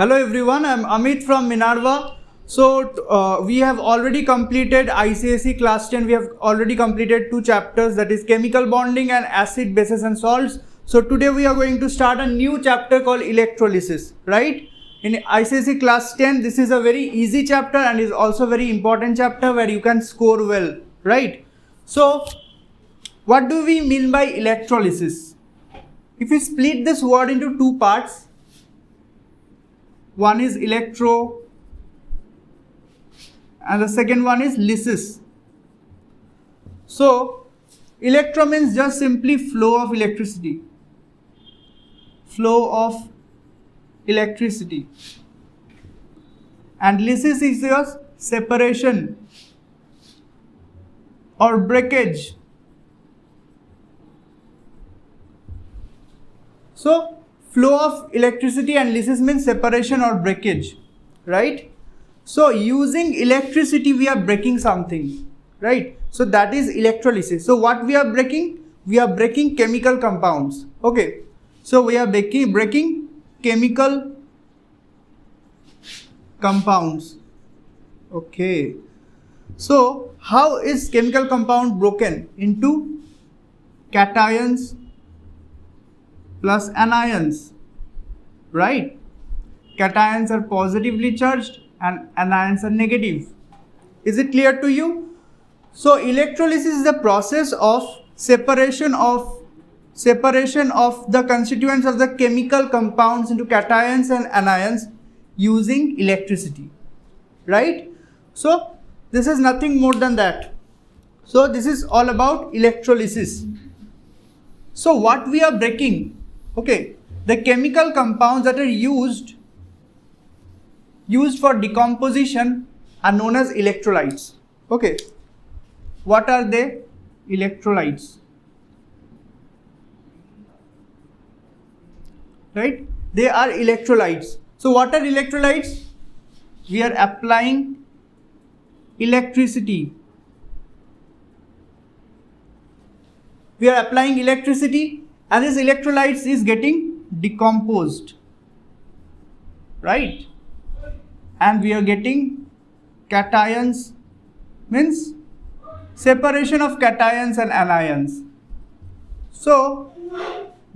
Hello everyone, I'm Amit from Minerva. So we have already completed ICSE class 10. We have already completed 2 chapters, that is chemical bonding and acid, bases and salts. So today we are going to start a new chapter called electrolysis, right? In ICSE class 10, this is a very easy chapter and is also very important chapter where you can score well, right? So what do we mean by electrolysis? If we split this word into 2 parts, one is electro and the second one is lysis. So electro means just simply flow of electricity. Flow of electricity. And lysis is your separation or breakage. So flow of electricity and lysis means separation or breakage, right? So using electricity we are breaking something, right? So that is electrolysis. So what we are breaking? We are breaking chemical compounds. Okay. So we are breaking chemical compounds. Okay. So how is chemical compound broken? Into cations plus anions, right? Cations are positively charged and anions are negative. Is it clear to you? So electrolysis is the process of separation of the constituents of the chemical compounds into cations and anions using electricity, right? So this is nothing more than that. So this is all about electrolysis. So what we are breaking? Okay, the chemical compounds that are used for decomposition are known as electrolytes. Okay, what are they? Electrolytes, right? They are electrolytes. So what are electrolytes? We are applying electricity. And this electrolytes is getting decomposed, right? And we are getting cations, means separation of cations and anions. So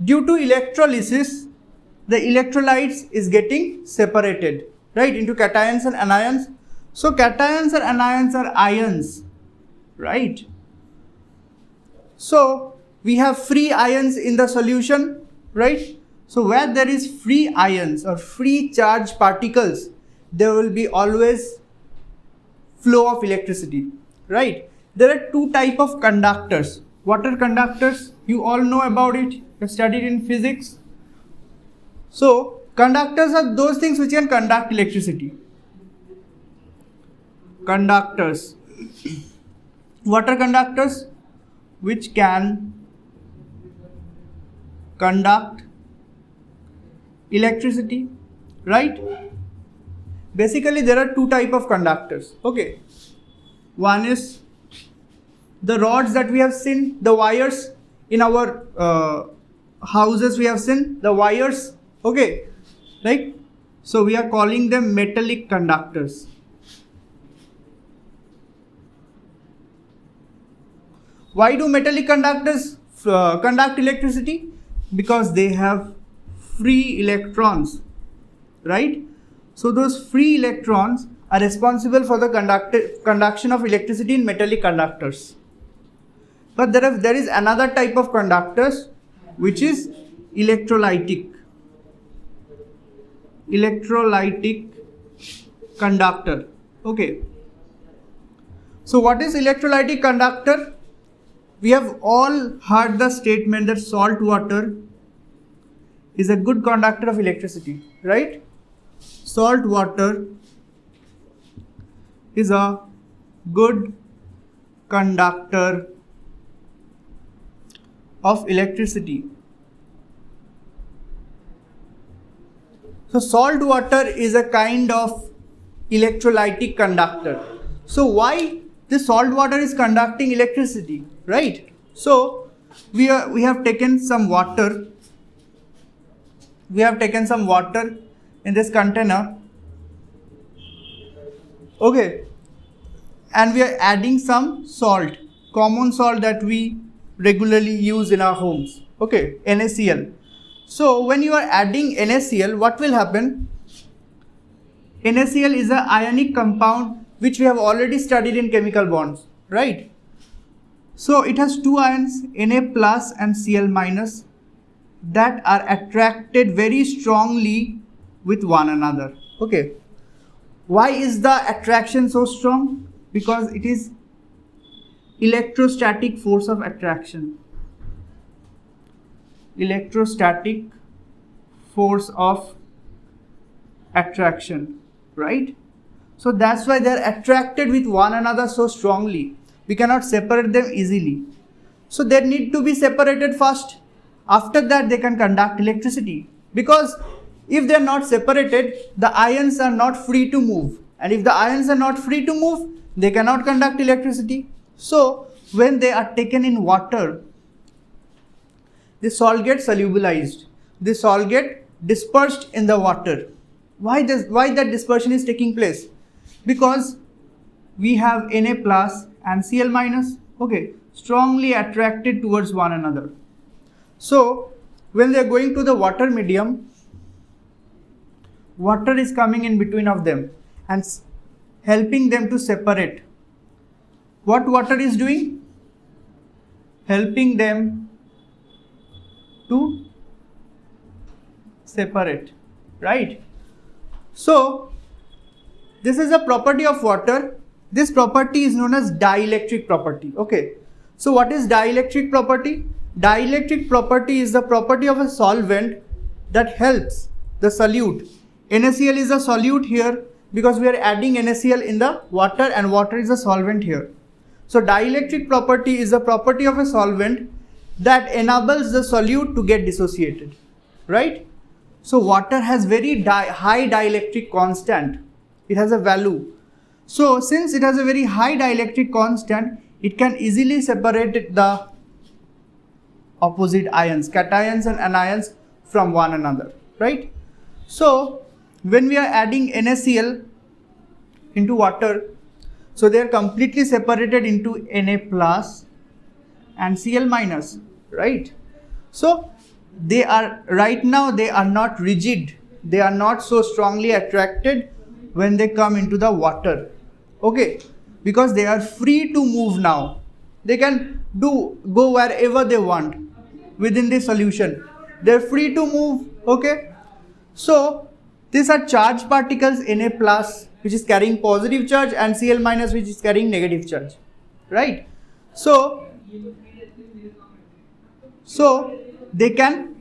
due to electrolysis, the electrolytes is getting separated, right, into cations and anions. So cations and anions are ions, right? So we have free ions in the solution, right? So where there is free ions or free charge particles, there will be always flow of electricity, right? There are 2 types of conductors. What are conductors? You all know about it. You have studied in physics. So conductors are those things which can conduct electricity. Conductors. What are conductors? Which can conduct electricity, right? Basically there are 2 types of conductors. Okay, one is the rods that we have seen, the wires in our houses, we have seen the wires. Okay, right? So we are calling them metallic conductors. Why do metallic conductors conduct electricity? Because they have free electrons, right? So those free electrons are responsible for the conduction of electricity in metallic conductors. But there is another type of conductors which is electrolytic conductor. Okay. So what is electrolytic conductor? We have all heard the statement that salt water is a good conductor of electricity, right? Salt water is a good conductor of electricity. So salt water is a kind of electrolytic conductor. So why this salt water is conducting electricity, right? So we have taken some water in this container. Okay, and we are adding some salt, common salt that we regularly use in our homes. Okay, NaCl. So when you are adding NaCl, what will happen? NaCl is an ionic compound which we have already studied in chemical bonds, right? So it has two ions, Na plus and Cl minus, that are attracted very strongly with one another. Okay. Why is the attraction so strong? Because it is electrostatic force of attraction. Electrostatic force of attraction, right? So that's why they are attracted with one another so strongly. We cannot separate them easily. So they need to be separated first. After that they can conduct electricity. Because if they are not separated, the ions are not free to move. And if the ions are not free to move, they cannot conduct electricity. So when they are taken in water, the salt gets solubilized. The salt gets dispersed in the water. Why that dispersion is taking place? Because we have Na plus and Cl minus, okay, strongly attracted towards one another. So when they are going to the water medium, water is coming in between of them and helping them to separate. What water is doing? Helping them to separate, right? So this is a property of water. This property is known as dielectric property. Okay. So what is dielectric property? Dielectric property is the property of a solvent that helps the solute. NaCl is a solute here because we are adding NaCl in the water and water is a solvent here. So dielectric property is the property of a solvent that enables the solute to get dissociated, right? So water has very high dielectric constant. It has a value. So since it has a very high dielectric constant, it can easily separate the opposite ions, cations and anions from one another, right? So when we are adding NaCl into water, so they are completely separated into Na plus and Cl minus, right? So they are right now, they are not rigid, they are not so strongly attracted when they come into the water, okay, because they are free to move now. They can go wherever they want within the solution. They are free to move, okay. So these are charged particles, Na plus which is carrying positive charge and Cl minus which is carrying negative charge, right? So they can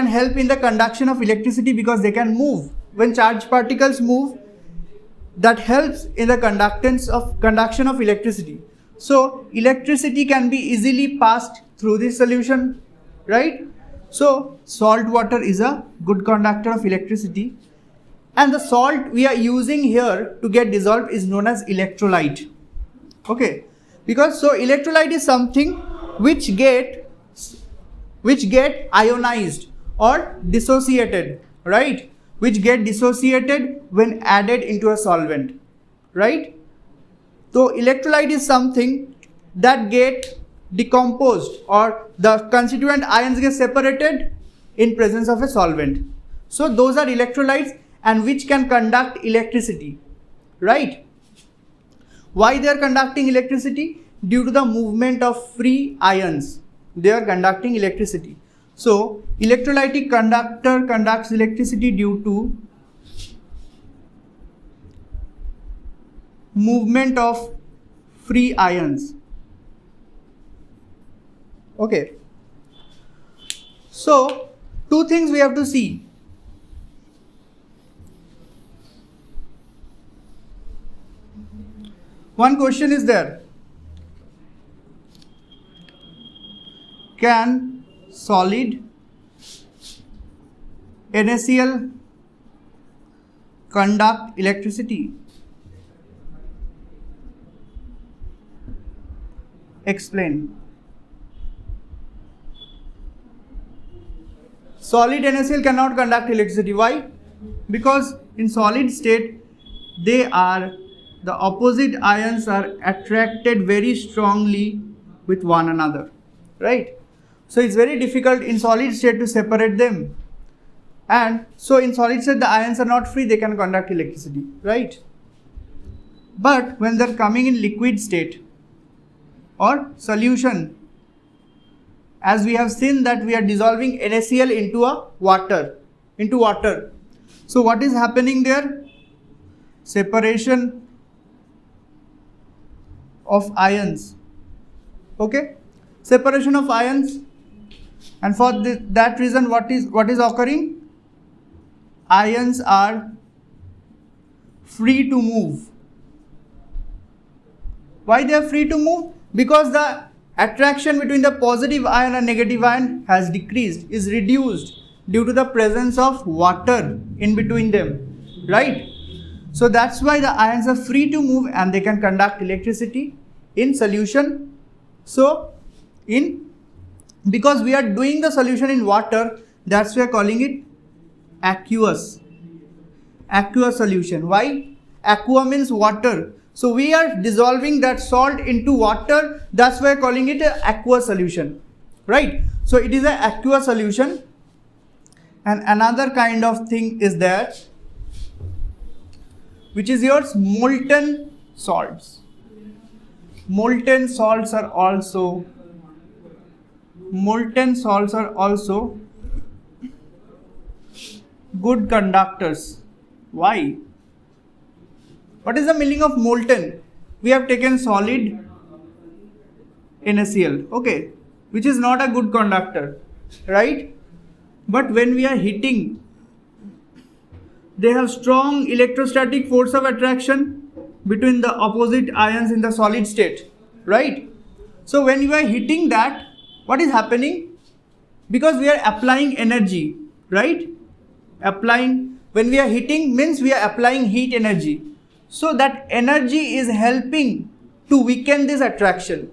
help in the conduction of electricity because they can move. When charged particles move, that helps in the conduction of electricity. So electricity can be easily passed through this solution, right? So salt water is a good conductor of electricity, and the salt we are using here to get dissolved is known as electrolyte, okay, because so electrolyte is something which get ionized or dissociated, right, which get dissociated when added into a solvent, right? So electrolyte is something that get decomposed or the constituent ions get separated in presence of a solvent. So those are electrolytes and which can conduct electricity, right? Why they are conducting electricity? Due to the movement of free ions, they are conducting electricity. So electrolytic conductor conducts electricity due to movement of free ions, okay. So two things we have to see. One question is there: can solid NaCl conduct electricity? Explain. Solid NaCl cannot conduct electricity. Why? Because in solid state, the opposite ions are attracted very strongly with one another, right? So it's very difficult in solid state to separate them. And so in solid state, the ions are not free, they can conduct electricity, right? But when they're coming in liquid state or solution, as we have seen that we are dissolving NaCl into water. So what is happening there? Separation of ions. Okay? Separation of ions. And for that reason, what is occurring? Ions are free to move. Why they are free to move? Because the attraction between the positive ion and negative ion has decreased, is reduced due to the presence of water in between them, right? So that's why the ions are free to move and they can conduct electricity in solution. So because we are doing the solution in water, that's why we are calling it aqueous solution. Why? Aqua means water. So we are dissolving that salt into water, that's why we are calling it an aqueous solution, right? So it is an aqueous solution. And another kind of thing is there, which is yours molten salts. Molten salts are also good conductors. Why? What is the meaning of molten? We have taken solid NaCl, okay, which is not a good conductor, right? But when we are heating, they have strong electrostatic force of attraction between the opposite ions in the solid state, right? So when you are heating that, what is happening? Because we are applying energy, right? When we are heating means we are applying heat energy. So that energy is helping to weaken this attraction,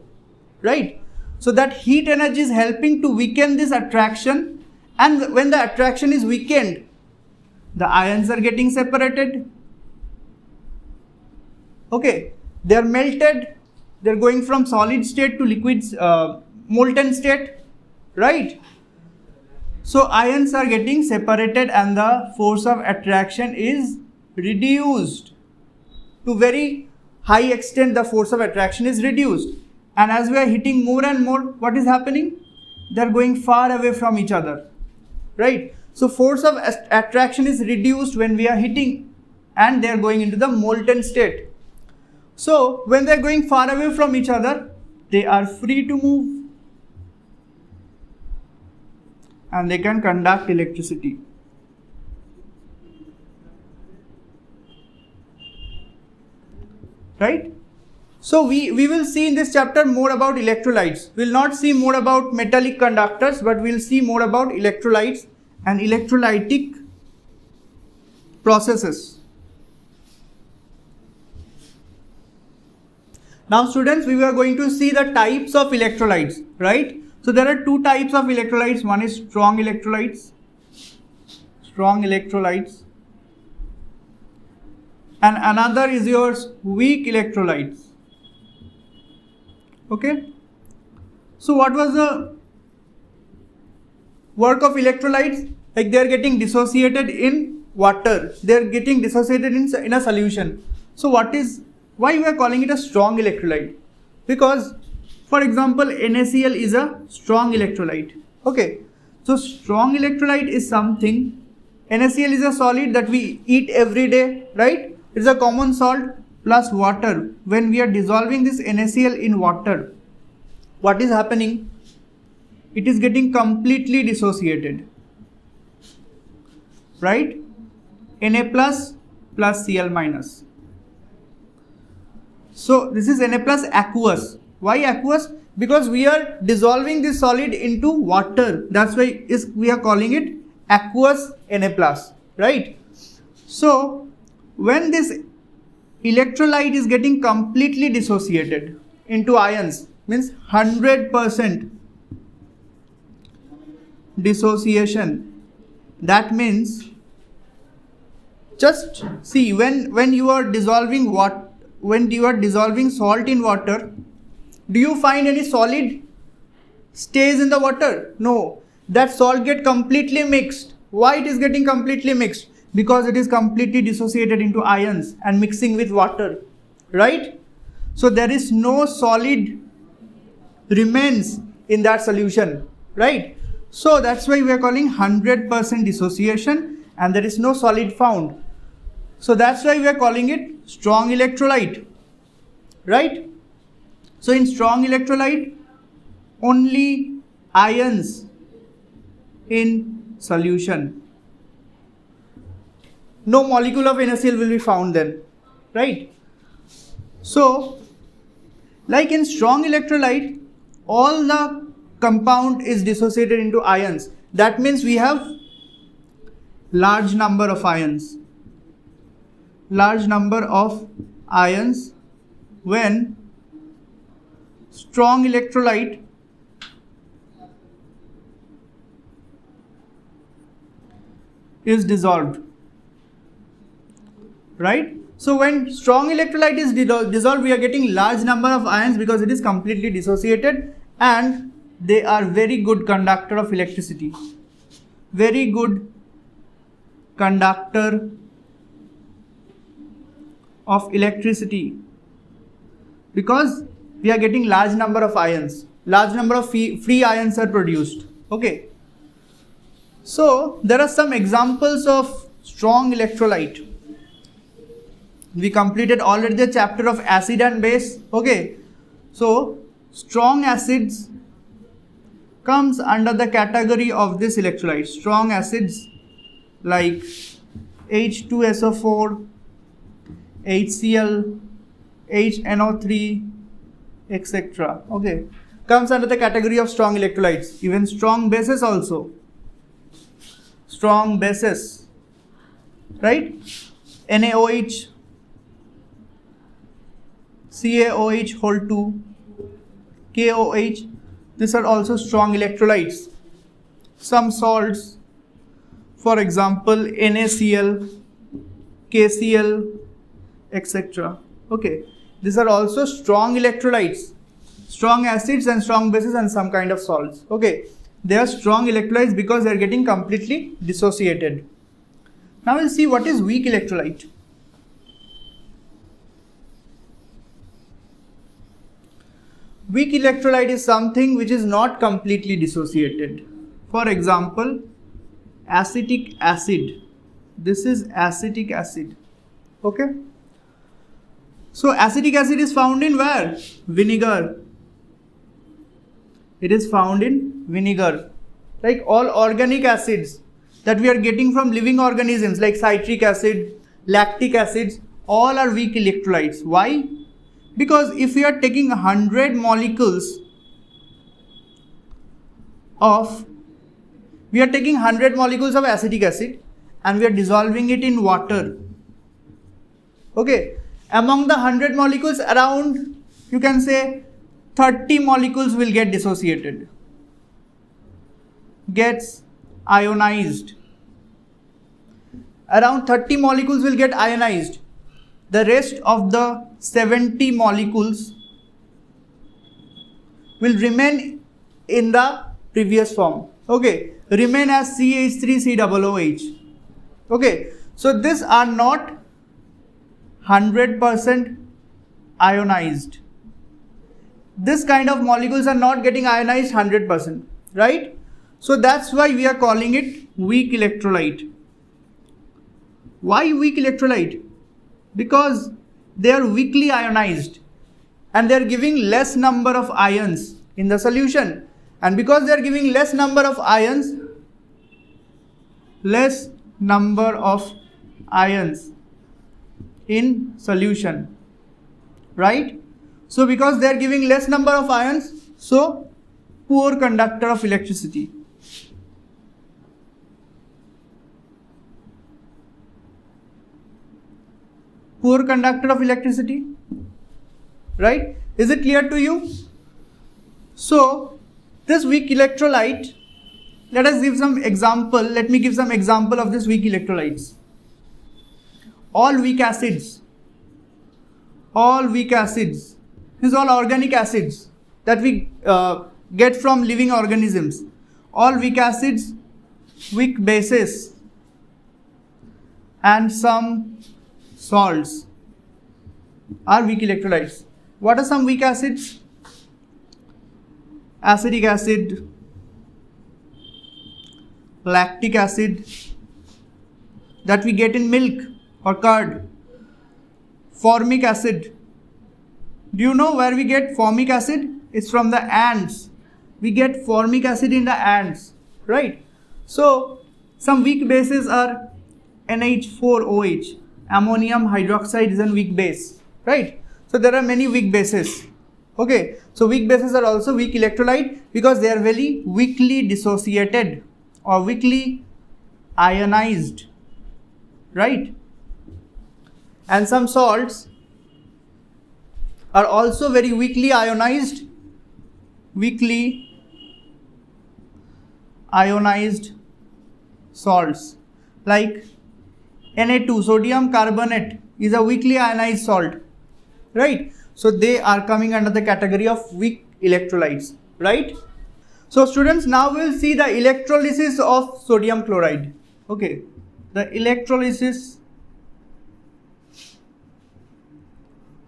right? So that heat energy is helping to weaken this attraction, and when the attraction is weakened, the ions are getting separated. Okay, they are melted, they are going from solid state to liquid, molten state, right? So ions are getting separated and the force of attraction is reduced. To very high extent, the force of attraction is reduced. And as we are hitting more and more, what is happening? They are going far away from each other, right? So force of attraction is reduced when we are hitting and they are going into the molten state. So when they are going far away from each other, they are free to move and they can conduct electricity. Right? So we will see in this chapter more about electrolytes. We will not see more about metallic conductors, but we will see more about electrolytes and electrolytic processes. Now students, we are going to see the types of electrolytes, right? So there are two types of electrolytes. One is strong electrolytes, and another is yours weak electrolytes. Okay. So what was the work of electrolytes? Like they are getting dissociated in water. They are getting dissociated in a solution. So why we are calling it a strong electrolyte? Because for example, NaCl is a strong electrolyte. Okay. So strong electrolyte is something. NaCl is a solid that we eat every day, right? It is a common salt plus water. When we are dissolving this NaCl in water, what is happening? It is getting completely dissociated, right? Na plus Cl minus. So this is Na plus aqueous. Why aqueous? Because we are dissolving this solid into water. That's why we are calling it aqueous Na plus, right? So when this electrolyte is getting completely dissociated into ions, means 100% dissociation, that means just see, when you are dissolving salt in water, do you find any solid stays in the water? No, that salt get completely mixed. Why it is getting completely mixed? Because it is completely dissociated into ions and mixing with water, right? So there is no solid remains in that solution, right? So that's why we are calling 100% dissociation, and there is no solid found. So that's why we are calling it strong electrolyte, right? So in strong electrolyte, only ions in solution. No molecule of NaCl will be found then, right? So, like in strong electrolyte, all the compound is dissociated into ions. That means we have large number of ions. Large number of ions when strong electrolyte is dissolved, right? So when strong electrolyte is dissolved, we are getting large number of ions because it is completely dissociated, and they are very good conductor of electricity. Very good conductor of electricity, because we are getting large number of ions. Large number of free ions are produced. Okay. So there are some examples of strong electrolyte. We completed already the chapter of acid and base. Okay. So strong acids comes under the category of this electrolyte. Strong acids like H2SO4, HCl, HNO3, etc. Okay, comes under the category of strong electrolytes. Even strong bases also. Strong bases, right? NaOH, CaOH whole 2, KOH. These are also strong electrolytes. Some salts, for example, NaCl, KCl, etc. Okay, these are also strong electrolytes, strong acids and strong bases and some kind of salts. Okay, they are strong electrolytes because they are getting completely dissociated. Now we'll see what is weak electrolyte. Weak electrolyte is something which is not completely dissociated. For example, acetic acid. This is acetic acid. Okay. So acetic acid is found in where? Vinegar. It is found in vinegar. Like all organic acids that we are getting from living organisms like citric acid, lactic acids, all are weak electrolytes. Why? Because if we are taking 100 molecules of acetic acid and we are dissolving it in water. Okay, among the 100 molecules, around, you can say, 30 molecules will get dissociated, gets ionized. Around 30 molecules will get ionized. The rest of the 70 molecules will remain in the previous form. Okay, remain as CH3COOH. Okay, so these are not 100% ionized. This kind of molecules are not getting ionized 100%, right? So that's why we are calling it weak electrolyte. Why weak electrolyte? Because they are weakly ionized and they are giving less number of ions in the solution. And because they are giving less number of ions in solution, right? So because they are giving less number of ions, so poor conductor of electricity. Poor conductor of electricity, right? Is it clear to you? So this weak electrolyte, let us give some example. Let me give some example of this weak electrolytes. all weak acids is all organic acids that we get from living organisms. All weak acids, weak bases, and some salts are weak electrolytes. What are some weak acids? Acetic acid, lactic acid that we get in milk or curd, formic acid. Do you know where we get formic acid? It's from the ants. We get formic acid in the ants, right? So some weak bases are NH4OH, ammonium hydroxide is a weak base, right? So there are many weak bases. Okay, so weak bases are also weak electrolyte because they are very weakly dissociated or weakly ionized, right? And some salts are also very weakly ionized salts, like Na2, sodium carbonate, is a weakly ionized salt, right? So they are coming under the category of weak electrolytes, right? So students, now we'll see the electrolysis of sodium chloride. Okay, the electrolysis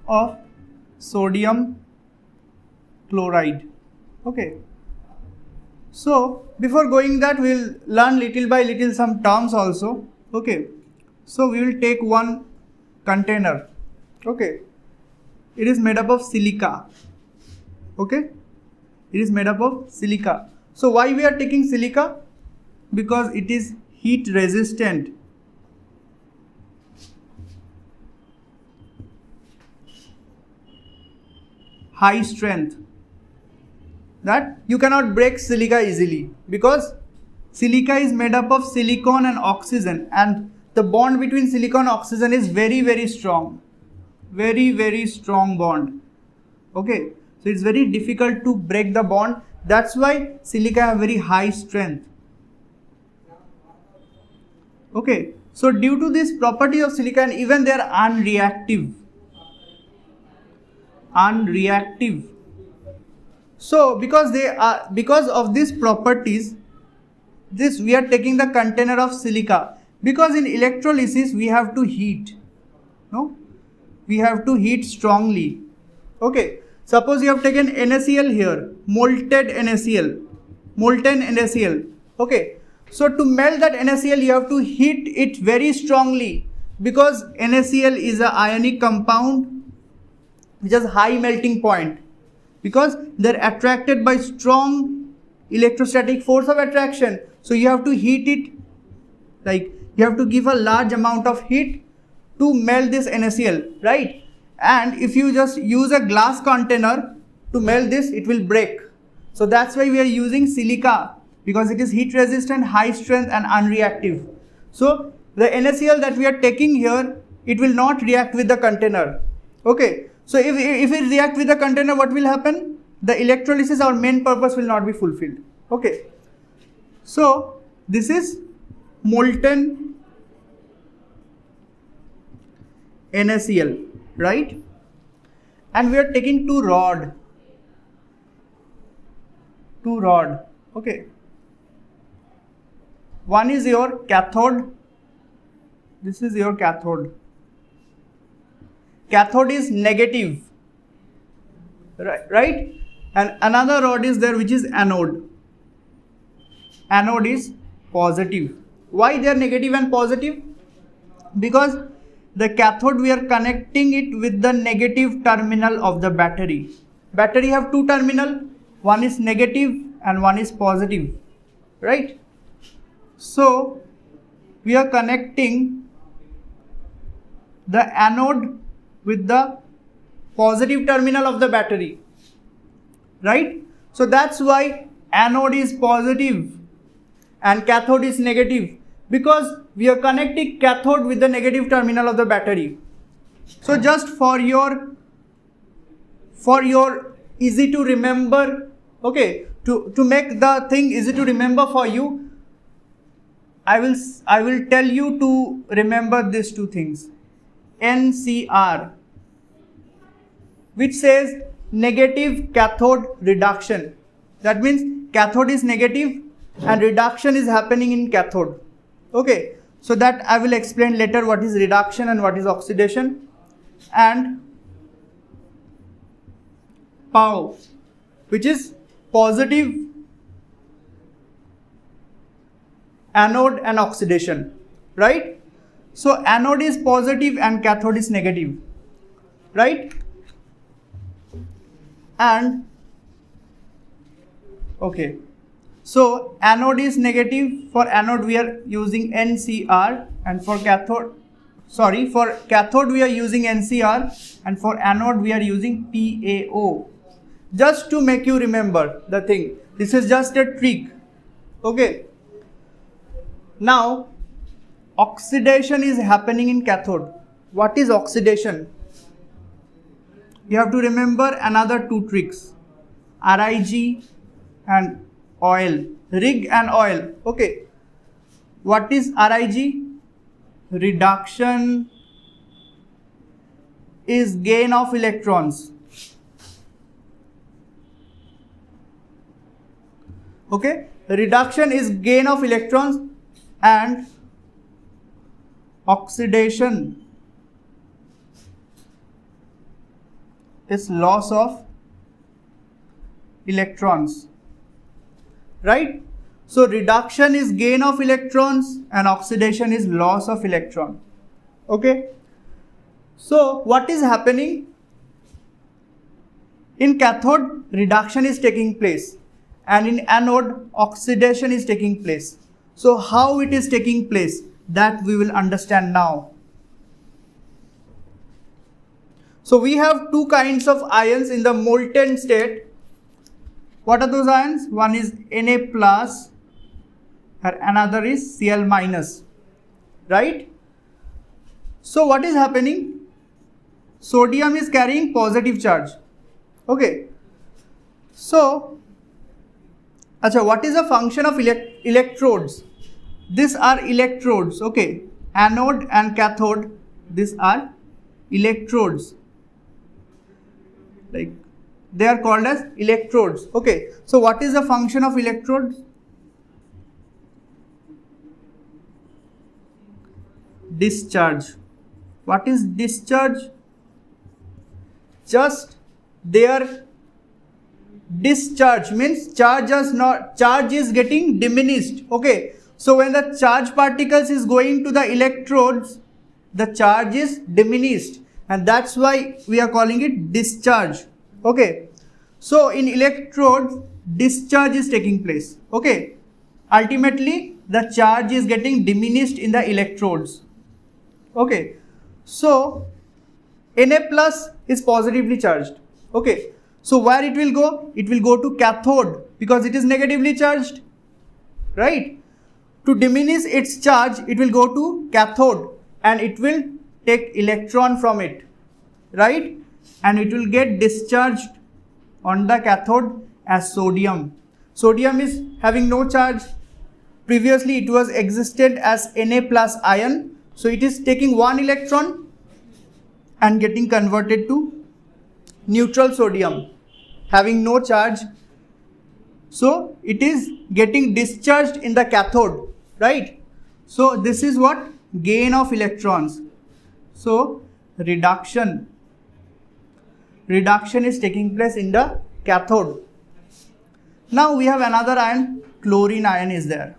of sodium chloride. Okay, so before going that, we'll learn little by little some terms also. Okay, so we will take one container. Okay, it is made up of silica. Okay, it is made up of silica. So why we are taking silica? Because it is heat resistant. High strength. That you cannot break silica easily because silica is made up of silicon and oxygen, and the bond between silicon and oxygen is very, very strong. Very, very strong bond. Okay, so it's very difficult to break the bond. That's why silica have very high strength. Okay, so due to this property of silica, and even they are unreactive. So because of these properties, we are taking the container of silica, because in electrolysis we have to heat. No, we have to heat strongly. Okay, suppose you have taken NaCl here, molten NaCl. Okay, so to melt that NaCl you have to heat it very strongly, because NaCl is an ionic compound which has high melting point, because they're attracted by strong electrostatic force of attraction. So you have to heat it, like you have to give a large amount of heat to melt this NaCl, right? And if you just use a glass container to melt this, it will break. So that's why we are using silica, because it is heat resistant, high strength and unreactive. So the NaCl that we are taking here, it will not react with the container. Okay, so if it react with the container, what will happen? The electrolysis, our main purpose, will not be fulfilled. Okay, so this is molten NaCl, right? And we are taking two rod. Okay, one is your cathode. This is your cathode. Cathode is negative, right? And another rod is there which is anode. Anode is positive. Why they are negative and positive? Because the cathode, we are connecting it with the negative terminal of the battery. Battery have two terminal, one is negative and one is positive, right? So we are connecting the anode with the positive terminal of the battery, right? So that's why anode is positive and cathode is negative, because we are connecting cathode with the negative terminal of the battery. So just for your easy to remember, okay, to make the thing easy to remember for you, I will tell you to remember these two things. NCR, which says negative cathode reduction. That means cathode is negative and reduction is happening in cathode. Okay, so that I will explain later what is reduction and what is oxidation. And POW, which is positive anode and oxidation, right? So anode is positive and cathode is negative, right? And okay, so anode is negative. For anode we are using NCR, and for cathode, for cathode we are using NCR, and for anode we are using PaO. Just to make you remember the thing, this is just a trick. Okay, now oxidation is happening in cathode. What is oxidation? You have to remember another two tricks, RIG and oil, rig and oil. Okay, what is RIG? Reduction is gain of electrons. Okay, reduction is gain of electrons, and oxidation is loss of electrons, right? So reduction is gain of electrons and oxidation is loss of electron. Okay, so what is happening in cathode? Reduction is taking place, and in anode oxidation is taking place. So how it is taking place, that we will understand now. So we have two kinds of ions in the molten state. What are those ions? One is Na plus and another is Cl minus, right? So what is happening? Sodium is carrying positive charge. Okay, so what is the function of electrodes? These are electrodes. Okay, anode and cathode, these are electrodes, like they are called as electrodes. Okay, so what is the function of electrodes? Discharge. What is discharge? Just their discharge means charge is getting diminished. Okay, so when the charge particles is going to the electrodes, the charge is diminished, and that's why we are calling it discharge. Okay, so in electrodes discharge is taking place. Okay, ultimately the charge is getting diminished in the electrodes. Okay, so Na plus is positively charged. Okay, so where it will go? It will go to cathode because it is negatively charged, right? To diminish its charge, it will go to cathode and it will take electron from it, right? And it will get discharged on the cathode as sodium. Sodium is having no charge. Previously it was existed as Na plus ion. So it is taking one electron and getting converted to neutral sodium, having no charge. So it is getting discharged in the cathode, right? So this is what? Gain of electrons. So reduction is taking place in the cathode. Now we have another ion, chlorine ion is there.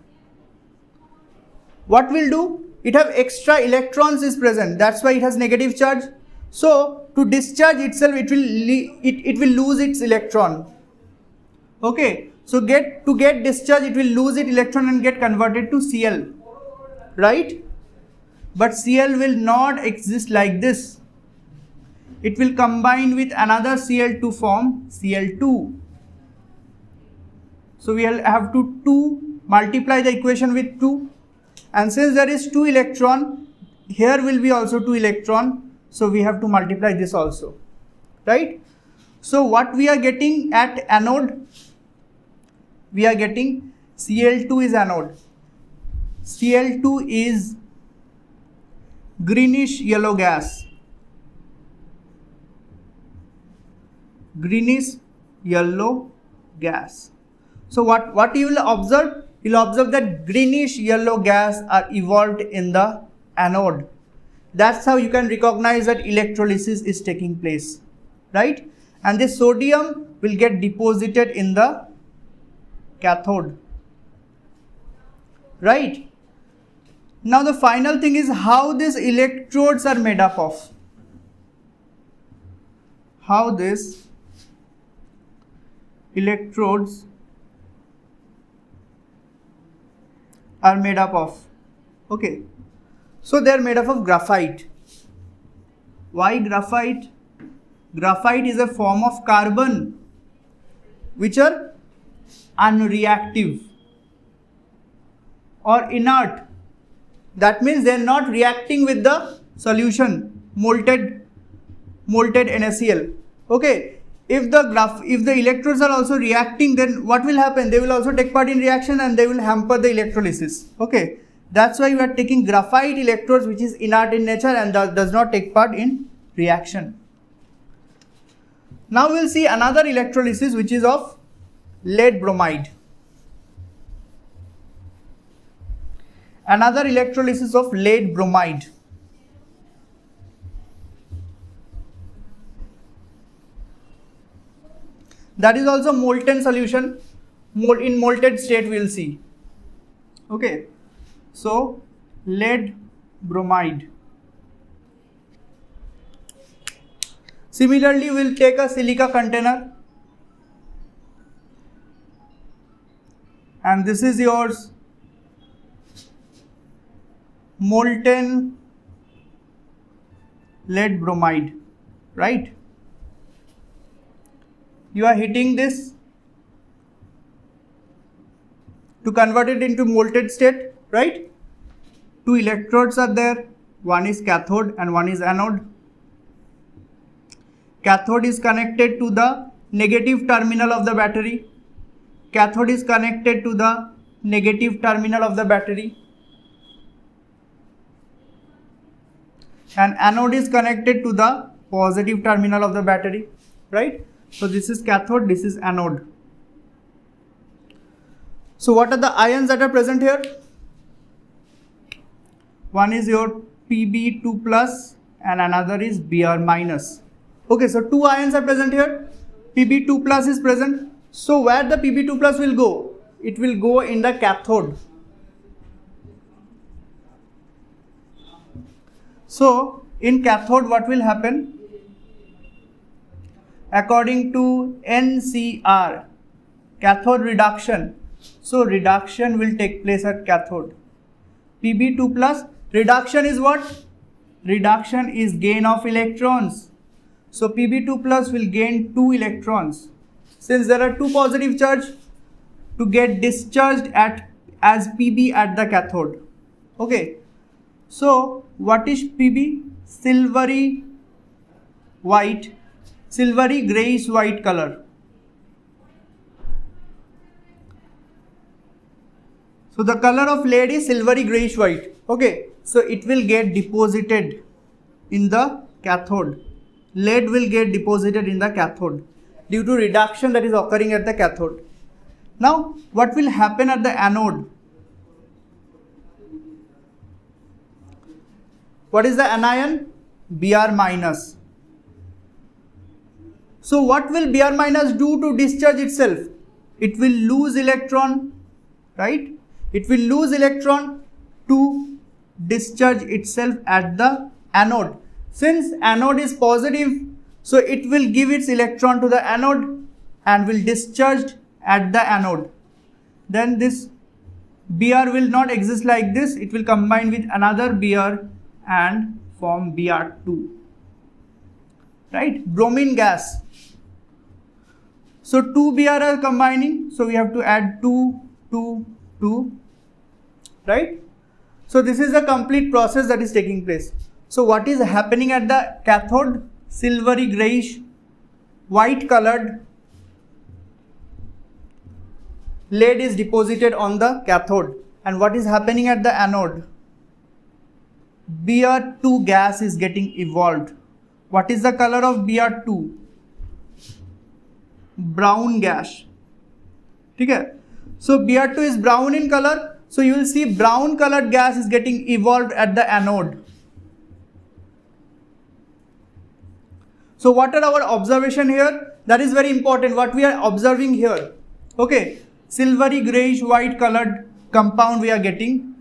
What will do? It have extra electrons is present, that's why it has negative charge. So to discharge itself, it will lose its electron. Okay, so to get discharge, it will lose its electron and get converted to Cl, right? But Cl will not exist like this. It will combine with another Cl to form Cl2. So we will have to multiply the equation with 2. And since there is 2 electron, here will be also 2 electron. So we have to multiply this also, right? So what we are getting at anode? We are getting Cl2 is anode. Cl2 is greenish yellow gas. greenish yellow gas. So what you will observe? You will observe that greenish yellow gas are evolved in the anode. That's how you can recognize that electrolysis is taking place, right? And this sodium will get deposited in the cathode, right? Now the final thing is how these electrodes are made up of. How these electrodes are made up of. Okay, so they are made up of graphite. Why graphite? Graphite is a form of carbon which are unreactive or inert. That means they are not reacting with the solution, molten NaCl. Okay, if the electrodes are also reacting, then what will happen? They will also take part in reaction and they will hamper the electrolysis. Okay, that's why we are taking graphite electrodes which is inert in nature and does not take part in reaction. Now we will see another electrolysis which is of lead bromide. Another electrolysis of lead bromide. That is also molten solution. In molten state we will see. Okay, so lead bromide. Similarly, we will take a silica container and this is yours molten lead bromide, right? You are heating this to convert it into molten state, right? Two electrodes are there, one is cathode and one is anode. Cathode is connected to the negative terminal of the battery. Cathode is connected to the negative terminal of the battery. And anode is connected to the positive terminal of the battery, right? So this is cathode, this is anode. So what are the ions that are present here? One is your Pb2 plus and another is Br minus. Okay, so two ions are present here. Pb2 plus is present. So where the Pb2 plus will go? It will go in the cathode. So in cathode what will happen? According to NCR, cathode reduction. So reduction will take place at cathode. Pb2 plus, reduction is what? Reduction is gain of electrons. So Pb2 plus will gain 2 electrons. Since there are two positive charge, to get discharged as Pb at the cathode. Okay. So what is Pb? Silvery white, silvery grayish white color. So the color of lead is silvery grayish white. Okay, so it will get deposited in the cathode. Lead will get deposited in the cathode due to reduction that is occurring at the cathode. Now what will happen at the anode? What is the anion? Br minus. So what will Br minus do to discharge itself? It will lose electron, right? It will lose electron to discharge itself at the anode. Since anode is positive, so it will give its electron to the anode and will discharge at the anode. Then this Br will not exist like this. It will combine with another Br and form Br2, right? Bromine gas. So 2 Br are combining, so we have to add 2, 2, 2, right? So this is the complete process that is taking place. So what is happening at the cathode? Silvery grayish white colored lead is deposited on the cathode. And what is happening at the anode? Br2 gas is getting evolved. What is the color of Br2? brown gas. ठीक है, so Br2 is brown in color, so you will see brown colored gas is getting evolved at the anode. So what are our observation here? That is very important, what we are observing here. Okay, silvery grayish white colored compound we are getting,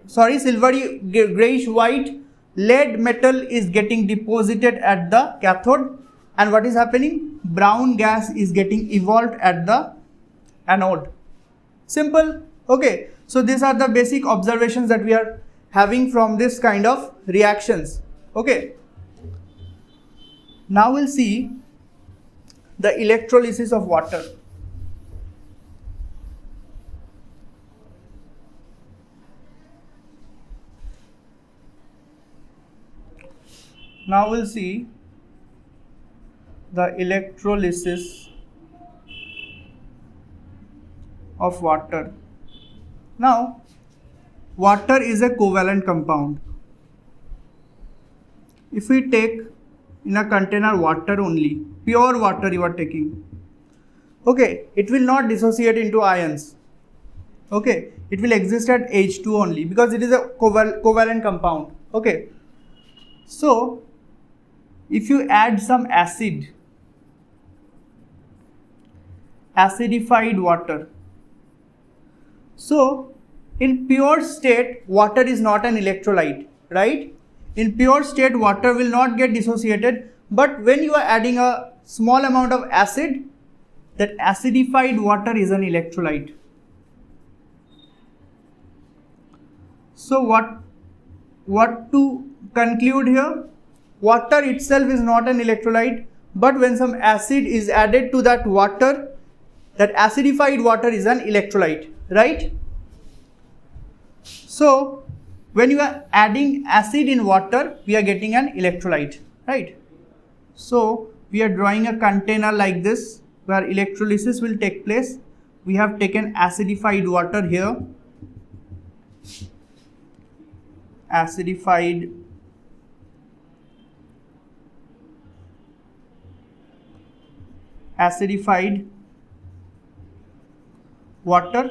silvery grayish white lead metal is getting deposited at the cathode, and what is happening? Brown gas is getting evolved at the anode. Simple. Okay, so these are the basic observations that we are having from this kind of reactions. Okay, now we'll see the electrolysis of water. Now we'll see the electrolysis of water. Now, water is a covalent compound. If we take in a container water only, pure water you are taking, okay, it will not dissociate into ions. Okay, it will exist at H2 only because it is a covalent compound. Okay, so if you add some acid, acidified water, so in pure state water is not an electrolyte, right? In pure state water will not get dissociated, but when you are adding a small amount of acid, that acidified water is an electrolyte. So what to conclude here? Water itself is not an electrolyte, but when some acid is added to that water, that acidified water is an electrolyte, right? So when you are adding acid in water, we are getting an electrolyte, right? So we are drawing a container like this where electrolysis will take place. We have taken acidified water here, acidified water.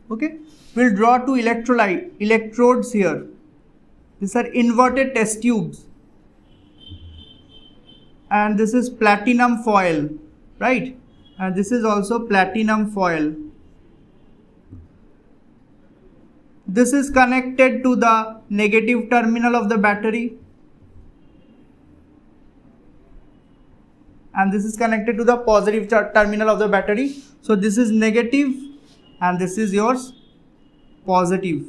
Okay, we'll draw two electrodes here. These are inverted test tubes, and this is platinum foil, right? And this is also platinum foil. This is connected to the negative terminal of the battery, and this is connected to the positive terminal of the battery. So this is negative and this is yours positive.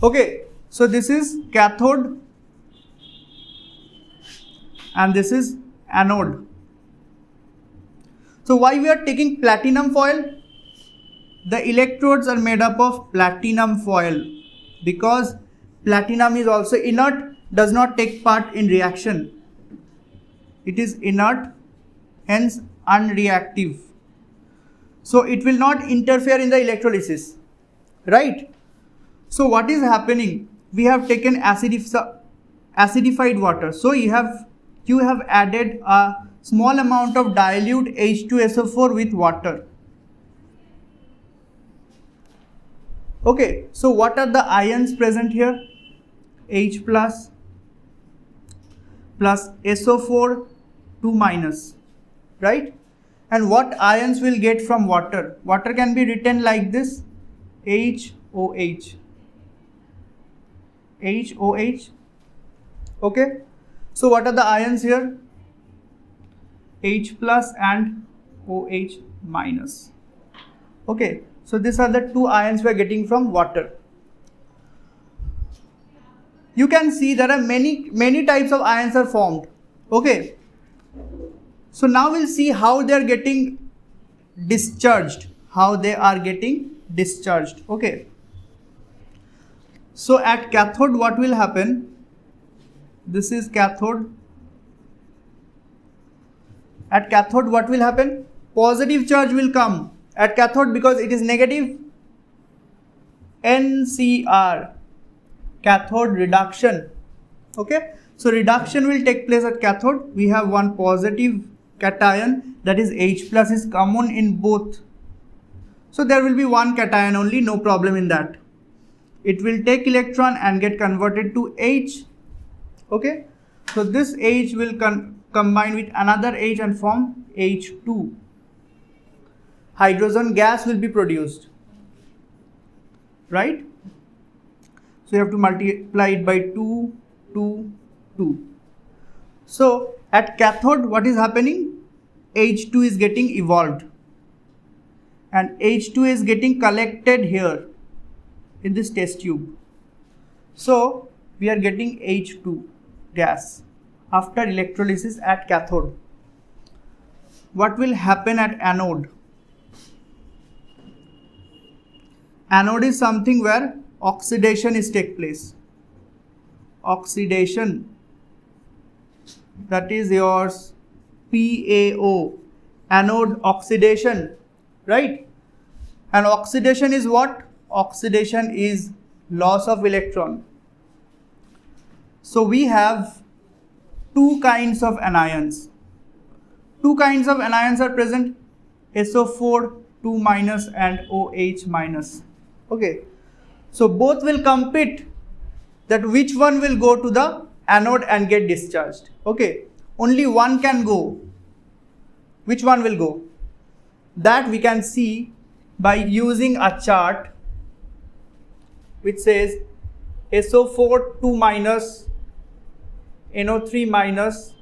Okay, so this is cathode and this is anode. So why we are taking platinum foil? The electrodes are made up of platinum foil because platinum is also inert, does not take part in reaction. It is inert, hence unreactive. So it will not interfere in the electrolysis, right? So what is happening? We have taken acidified water. So you have added a small amount of dilute H2SO4 with water. Okay, so what are the ions present here? H plus SO4 2 minus, right? And what ions will get from water? Water can be written like this, HOH. HOH. Okay, so what are the ions here? H plus and OH minus. Okay, so these are the two ions we are getting from water. You can see there are many types of ions are formed. Okay, so now we'll see how they are getting discharged. Okay, so at cathode what will happen? This is cathode. At cathode what will happen? Positive charge will come at cathode because it is negative. NCR, cathode reduction. Okay, so reduction will take place at cathode. We have one positive cation, that is H plus, is common in both. So there will be one cation only, no problem in that. It will take electron and get converted to H. Okay, so this H will combine with another H and form H2. Hydrogen gas will be produced, right? So you have to multiply it by 2, 2, 2. So at cathode, what is happening? H2 is getting evolved and H2 is getting collected here in this test tube. So we are getting H2 gas after electrolysis at cathode. What will happen at anode? Anode is something where oxidation is take place. Oxidation, that is yours PaO, anode oxidation, right? And oxidation is what? Oxidation is loss of electron. So we have two kinds of anions. Two kinds of anions are present, SO4 2 minus and OH minus. Okay, so both will compete that which one will go to the anode and get discharged. Okay, only one can go. Which one will go? That we can see by using a chart which says SO4 2 minus, NO3 minus,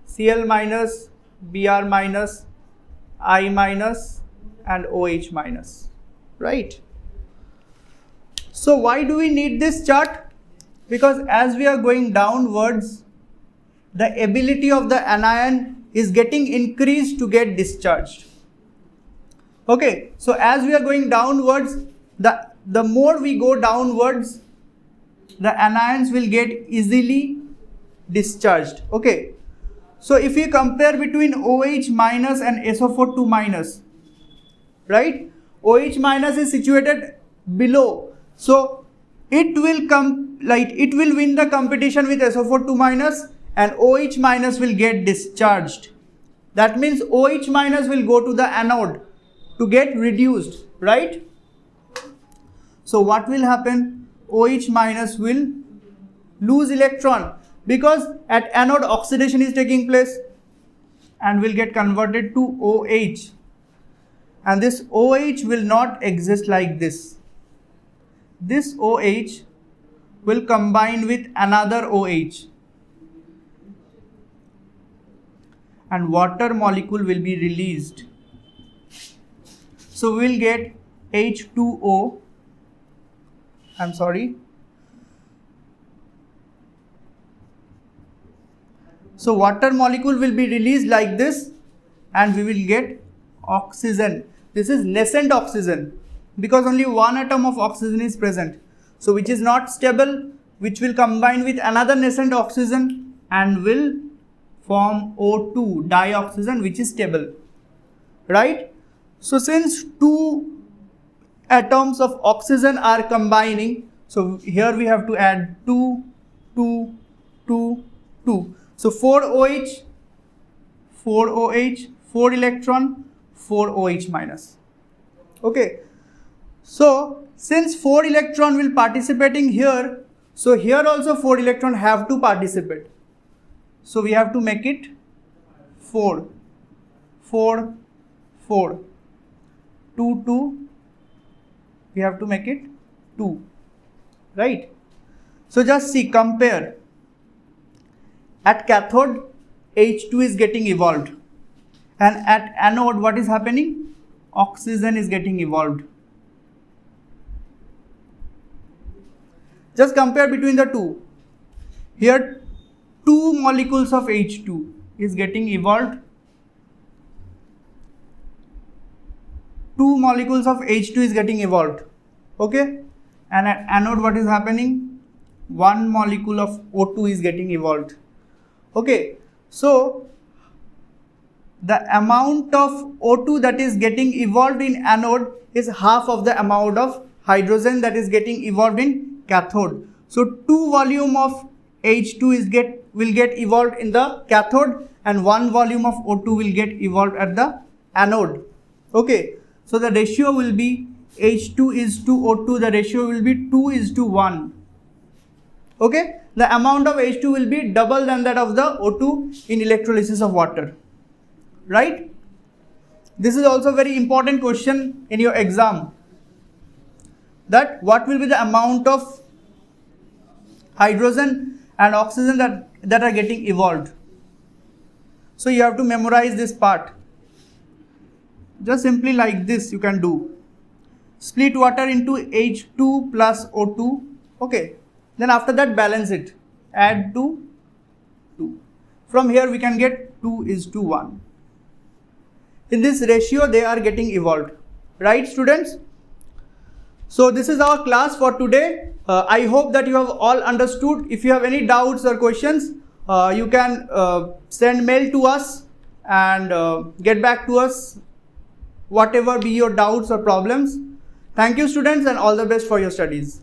Cl minus, Br minus, I minus and OH minus, right? So why do we need this chart? Because as we are going downwards, the ability of the anion is getting increased to get discharged. Okay, so as we are going downwards, the more we go downwards, the anions will get easily discharged. Okay, so if you compare between OH minus and SO4 2 minus, right? OH minus is situated below, so it will it will win the competition with SO4 2 minus and OH minus will get discharged. That means OH minus will go to the anode to get reduced, right? So what will happen? OH minus will lose electron because at anode oxidation is taking place and will get converted to OH. And this OH will not exist like this. This OH will combine with another OH and water molecule will be released. So we will get H2O, So water molecule will be released like this and we will get oxygen. This is nascent oxygen because only one atom of oxygen is present. So which is not stable, which will combine with another nascent oxygen and will form O2, dioxygen, which is stable, right? So since two atoms of oxygen are combining, so here we have to add 2, 2, 2, 2. So 4 OH, 4 OH, 4 electron, 4 OH minus. Okay. So since 4 electron will participating here, so here also 4 electron have to participate. So we have to make it 4, 4, 4, 2, 2, we have to make it 2, right? So just see, compare. At cathode, H2 is getting evolved and at anode what is happening? Oxygen is getting evolved. Just compare between the two. Here 2 molecules of H2 is getting evolved. 2 molecules of H2 is getting evolved. Okay. And at anode what is happening? 1 molecule of O2 is getting evolved. Okay. So the amount of O2 that is getting evolved in anode is half of the amount of hydrogen that is getting evolved in cathode. So 2 volume of H2 will get evolved in the cathode, and 1 volume of O2 will get evolved at the anode. Okay, so the ratio will be H2 is to O2, the ratio will be 2:1. Okay, the amount of H2 will be double than that of the O2 in electrolysis of water, right? This is also a very important question in your exam, that what will be the amount of hydrogen and oxygen that are getting evolved. So you have to memorize this part. Just simply like this you can do. Split water into H2 plus O2. Okay. Then after that balance it. Add 2. From here we can get 2:1. In this ratio they are getting evolved. Right, students? So this is our class for today. I hope that you have all understood. If you have any doubts or questions, you can send mail to us and get back to us, whatever be your doubts or problems. Thank you, students, and all the best for your studies.